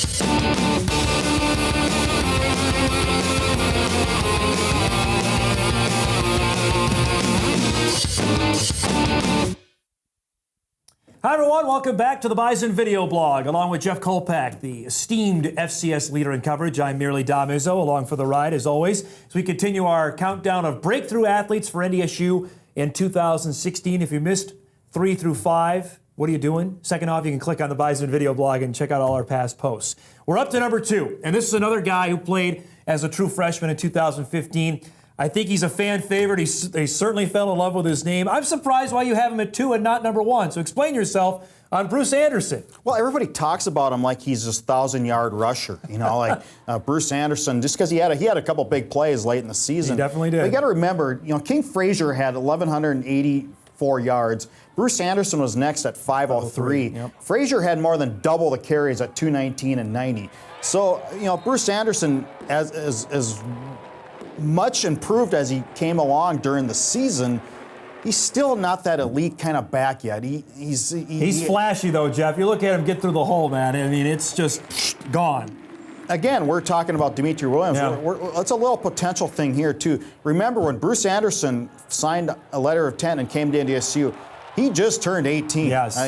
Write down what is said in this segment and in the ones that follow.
Hi everyone, welcome back to the Bison video blog. Along with Jeff Kolpack, the esteemed FCS leader in coverage, I'm merely Izzo, along for the ride as always, as we continue our countdown of breakthrough athletes for NDSU in 2016. If you missed 3 through 5, what are you doing? Second off, you can click on the Bison video blog and check out all our past posts. We're up to number 2, and this is another guy who played as a true freshman in 2015. I think he's a fan favorite. He certainly fell in love with his name. I'm surprised why you have him at 2 and not number 1. So explain yourself on Bruce Anderson. Well, everybody talks about him like he's this 1,000-yard rusher. You know, like Bruce Anderson, just because he had a couple big plays late in the season. He definitely did. But you got to remember, you know, King Frazier had 1,184 yards. Bruce Anderson was next at 503. Yep. Frazier had more than double the carries at 219 and 90. So, you know, Bruce Anderson, as much improved as he came along during the season, he's still not that elite kind of back yet. He's flashy though, Jeff. You look at him get through the hole, man. I mean, it's just gone. Again, we're talking about Dimitri Williams. Yeah. It's a little potential thing here too. Remember when Bruce Anderson signed a letter of intent and came to NDSU, he just turned 18. Yes.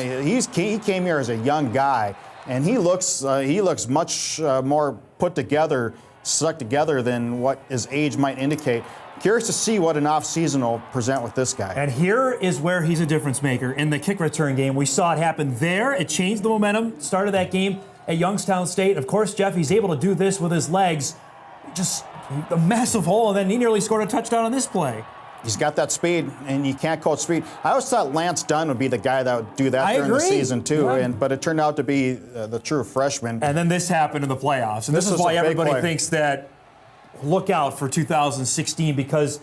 He came here as a young guy, and he looks much more put together, stuck together than what his age might indicate. Curious to see what an offseason will present with this guy. And here is where he's a difference maker in the kick return game. We saw it happen there. It changed the momentum, started that game at Youngstown State. Of course, Jeff, he's able to do this with his legs. Just a massive hole, and then he nearly scored a touchdown on this play. He's got that speed, and you can't coach speed. I always thought Lance Dunn would be the guy that would do that during the season, too. Yeah. But it turned out to be the true freshman. And then this happened in the playoffs. And this is why everybody thinks that look out for 2016, because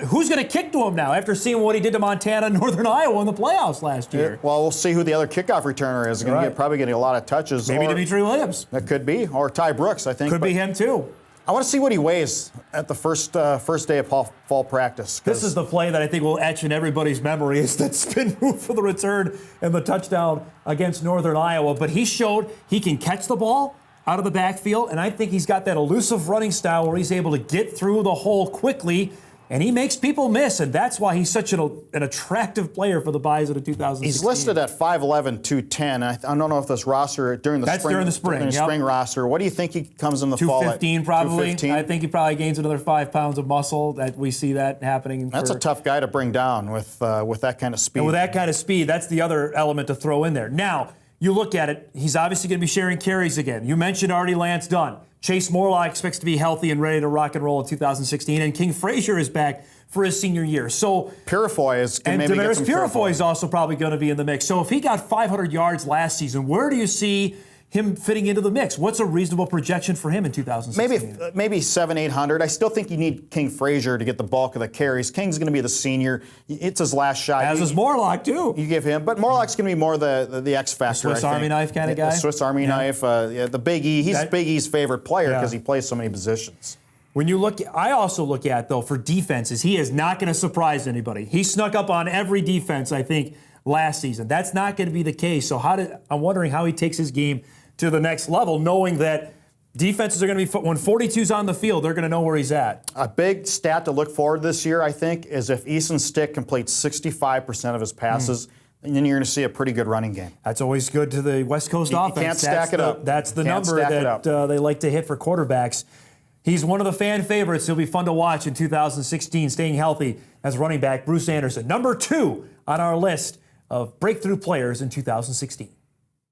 who's going to kick to him now after seeing what he did to Montana and Northern Iowa in the playoffs last year? Yeah, well, we'll see who the other kickoff returner is. Probably getting a lot of touches. Maybe Dimitri Williams. That could be. Or Ty Brooks, I think. Could be him, too. I want to see what he weighs at the first day of fall practice. This is the play that I think will etch in everybody's memory, is that spin move for the return and the touchdown against Northern Iowa. But he showed he can catch the ball out of the backfield, and I think he's got that elusive running style where he's able to get through the hole quickly, and he makes people miss, and that's why he's such an attractive player for the Bison in 2016. He's listed at 5'11", 210. I don't know if this roster during the spring roster. What do you think he comes in the fall at? 215 probably. 215? I think he probably gains another 5 pounds of muscle. That we see that happening. That's a tough guy to bring down with that kind of speed. And with that kind of speed, that's the other element to throw in there. Now, you look at it, he's obviously going to be sharing carries again. You mentioned already Lance Dunn. Chase Morlock expects to be healthy and ready to rock and roll in 2016, and King Frazier is back for his senior year. So Purifoy is going to maybe get some Purifoy is also probably going to be in the mix. So if he got 500 yards last season, where do you see him fitting into the mix? What's a reasonable projection for him in 2016? Maybe 700-800. I still think you need King Frazier to get the bulk of the carries. King's going to be the senior. It's his last shot. As is Morlock, too. You give him. But Morlock's going to be more the X factor. The Swiss Army knife kind of guy? The Swiss Army knife. The Big E. He's Big E's favorite player because he plays so many positions. When you look, I also look at, though, for defenses, he is not going to surprise anybody. He snuck up on every defense, I think, last season. That's not going to be the case. So I'm wondering how he takes his game to the next level, knowing that defenses are going to be, when 42's on the field, they're going to know where he's at. A big stat to look forward this year, I think, is if Easton Stick completes 65% of his passes, and then you're going to see a pretty good running game. That's always good to the West Coast offense. You can't stack it up. That's the number that they like to hit for quarterbacks. He's one of the fan favorites. He'll be fun to watch in 2016, staying healthy as running back Bruce Anderson. Number 2 on our list of breakthrough players in 2016.